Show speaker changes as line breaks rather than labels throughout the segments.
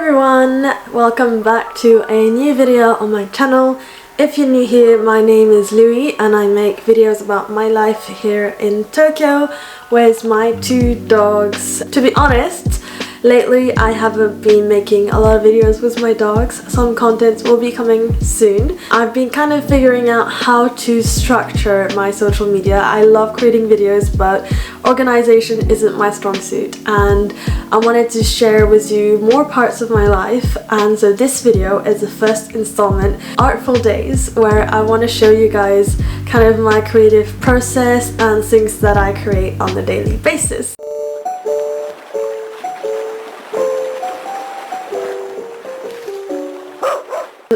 everyone, welcome back to a new video on my channel. If you're new here, my name is Louie and I make videos about my life here in Tokyo with my two dogs. To be honest, lately I haven't been making a lot of videos with my dogs. Some content will be coming soon. I've been kind of figuring out how to structure my social media. I love creating videos, but organization isn't my strong suit, and I wanted to share with you more parts of my life. And so this video is the first installment, Artful Days, where I want to show you guys kind of my creative process and things that I create on a daily basis.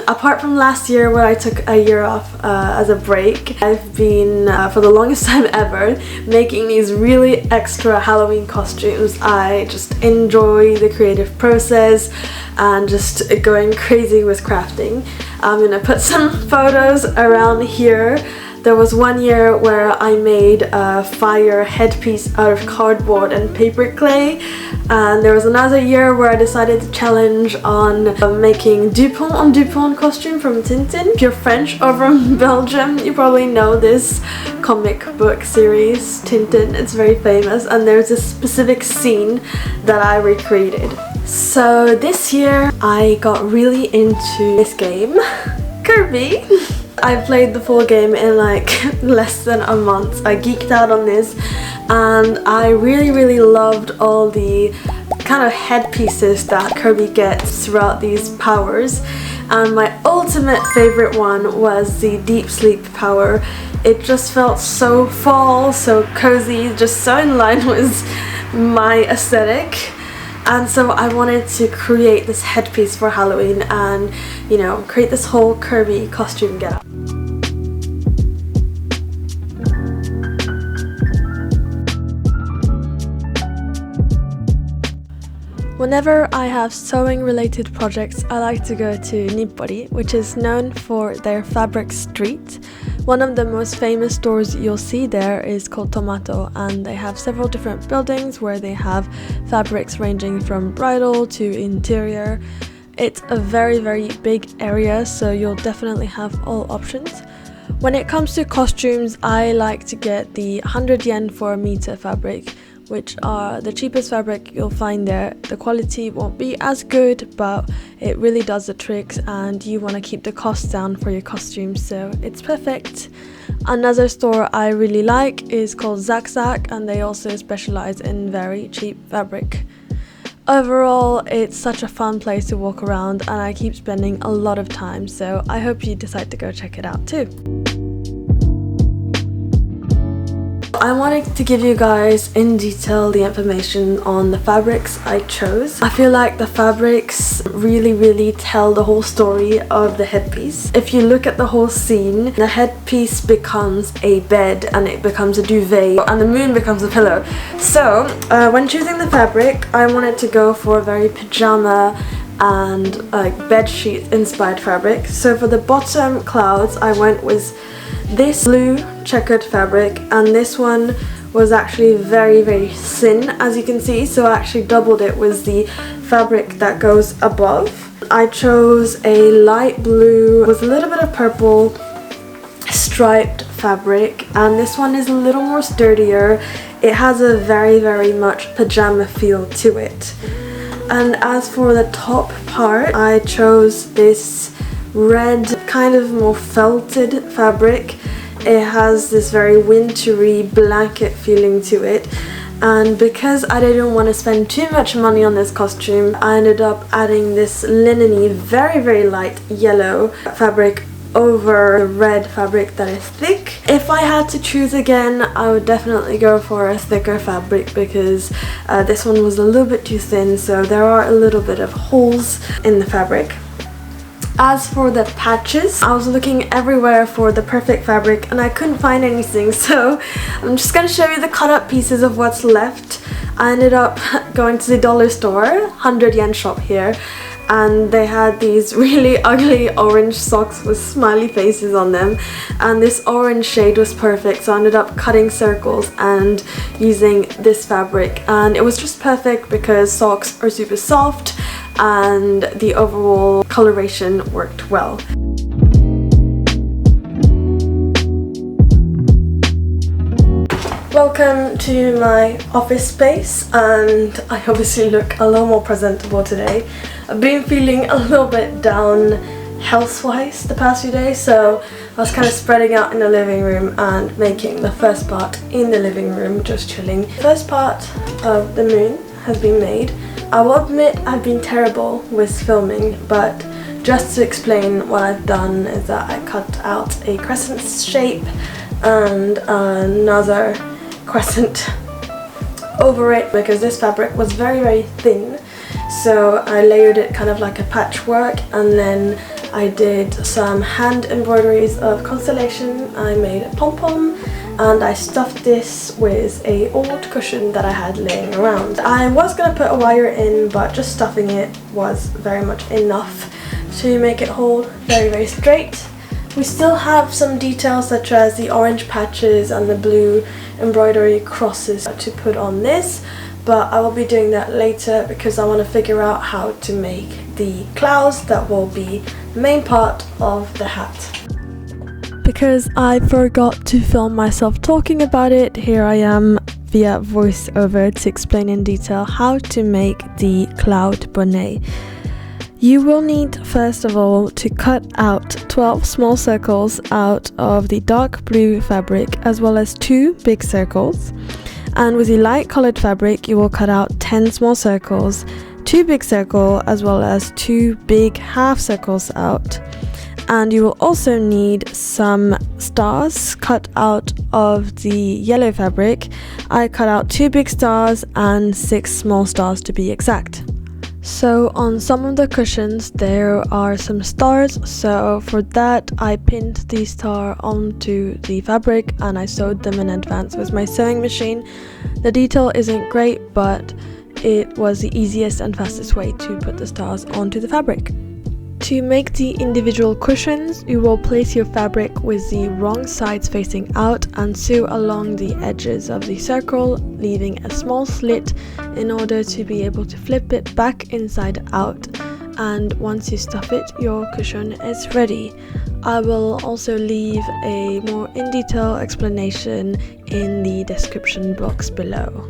Apart from last year where I took a year off as a break, I've been, for the longest time ever, making these really extra Halloween costumes. I just enjoy the creative process and just going crazy with crafting. I'm gonna put some photos around here. There was one year where I made a fire headpiece out of cardboard and paper clay, and there was another year where I decided to challenge on making Dupont on Dupont costume from Tintin. If you're French or from Belgium, you probably know this comic book series, Tintin. It's very famous, and there's a specific scene that I recreated. So this year I got really into this game, Kirby. I played the full game in like less than a month. I geeked out on this and I really loved all the kind of headpieces that Kirby gets throughout these powers, and my ultimate favorite one was the Deep Sleep power. It just felt so fall, so cozy, just so in line with my aesthetic. And so I wanted to create this headpiece for Halloween and, you know, create this whole Kirby costume getup. Whenever I have sewing related projects, I like to go to Nippori, which is known for their fabric street. One of the most famous stores you'll see there is called Tomato, and they have several different buildings where they have fabrics ranging from bridal to interior. It's a very big area, so you'll definitely have all options. When it comes to costumes, I like to get the 100 yen for a meter fabric, which are the cheapest fabric you'll find there. The quality won't be as good, but it really does the tricks, and you want to keep the cost down for your costumes, so it's perfect. Another store I really like is called Zak Zak, and they also specialize in very cheap fabric. Overall, it's such a fun place to walk around, and I keep spending a lot of time, so I hope you decide to go check it out too. I wanted to give you guys in detail the information on the fabrics I chose. I feel like the fabrics really tell the whole story of the headpiece. If you look at the whole scene, the headpiece becomes a bed and it becomes a duvet and the moon becomes a pillow. So when choosing the fabric, I wanted to go for a very pajama and like bed sheet inspired fabric. So for the bottom clouds, I went with this blue checkered fabric, and this one was actually very thin, as you can see, so I actually doubled it with the fabric that goes above. I chose a light blue with a little bit of purple striped fabric, and this one is a little more sturdier. It has a very much pajama feel to it. And as for the top part, I chose this red kind of more felted fabric. It has this very wintry blanket feeling to it, and because I didn't want to spend too much money on this costume, I ended up adding this linen-y very light yellow fabric over the red fabric that is thick. If I had to choose again, I would definitely go for a thicker fabric because this one was a little bit too thin, so there are a little bit of holes in the fabric. As for the patches, I was looking everywhere for the perfect fabric and I couldn't find anything, so I'm just going to show you the cut up pieces of what's left. I ended up going to the dollar store, 100 yen shop here, and they had these really ugly orange socks with smiley faces on them, and this orange shade was perfect, so I ended up cutting circles and using this fabric, and it was just perfect because socks are super soft and the overall coloration worked well. Welcome to my office space, and I obviously look a lot more presentable today. I've been feeling a little bit down health-wise the past few days, so I was kind of spreading out in the living room and making the first part in the living room, just chilling. The first part of the moon has been made. I will admit I've been terrible with filming, but just to explain what I've done is that I cut out a crescent shape and another crescent over it because this fabric was very thin, so I layered it kind of like a patchwork, and then I did some hand embroideries of constellation. I made a pom-pom and I stuffed this with a old cushion that I had laying around. I was gonna put a wire in, but just stuffing it was very much enough to make it hold very straight. We still have some details such as the orange patches and the blue embroidery crosses to put on this, but I will be doing that later because I want to figure out how to make the clouds that will be the main part of the hat. Because I forgot to film myself talking about it, here I am via voiceover to explain in detail how to make the cloud bonnet. You will need first of all to cut out 12 small circles out of the dark blue fabric, as well as 2 big circles. And with the light colored fabric you will cut out 10 small circles, 2 big circles, as well as 2 big half circles out. And you will also need some stars cut out of the yellow fabric. I cut out 2 big stars and 6 small stars to be exact. So on some of the cushions there are some stars, so for that I pinned the star onto the fabric and I sewed them in advance with my sewing machine. The detail isn't great, but it was the easiest and fastest way to put the stars onto the fabric. To make the individual cushions, you will place your fabric with the wrong sides facing out and sew along the edges of the circle, leaving a small slit in order to be able to flip it back inside out. And once you stuff it, your cushion is ready. I will also leave a more in detail explanation in the description box below.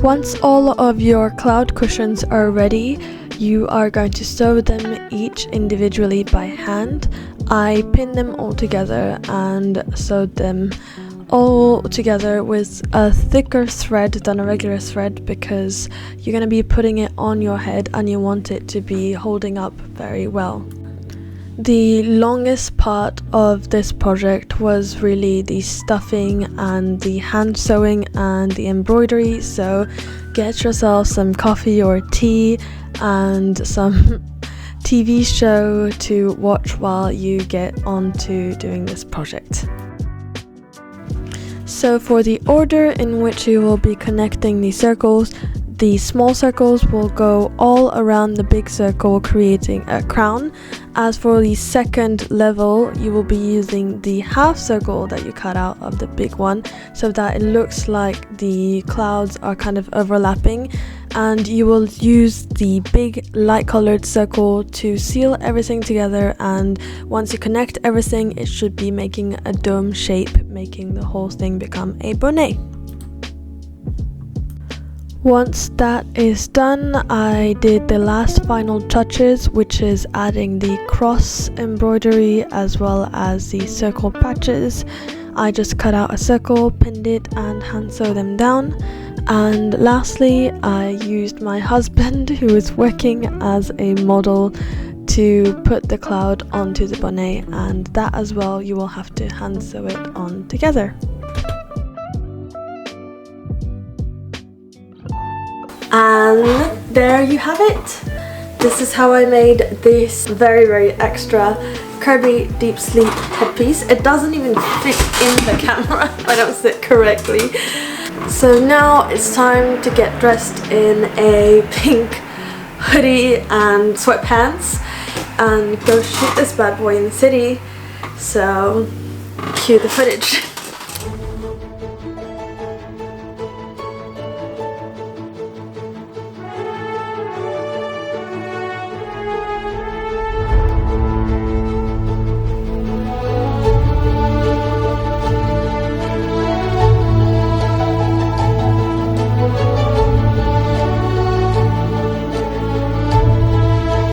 Once all of your cloud cushions are ready, you are going to sew them each individually by hand. I pinned them all together and sewed them all together with a thicker thread than a regular thread because you're going to be putting it on your head and you want it to be holding up very well. The longest part of this project was really the stuffing and the hand sewing and the embroidery, so get yourself some coffee or tea and some TV show to watch while you get on to doing this project. So for the order in which you will be connecting the circles, the small circles will go all around the big circle, creating a crown. As for the second level, you will be using the half circle that you cut out of the big one so that it looks like the clouds are kind of overlapping, and you will use the big light colored circle to seal everything together, and once you connect everything it should be making a dome shape, making the whole thing become a bonnet. Once that is done, I did the last final touches, which is adding the cross embroidery as well as the circle patches. I just cut out a circle, pinned it and hand sew them down. And lastly, I used my husband, who is working as a model, to put the cloud onto the bonnet, and that as well you will have to hand sew it on together. And there you have it. This is how I made this very extra Kirby Deep Sleep headpiece. It doesn't even fit in the camera if I don't sit correctly. So now it's time to get dressed in a pink hoodie and sweatpants and go shoot this bad boy in the city. So cue the footage.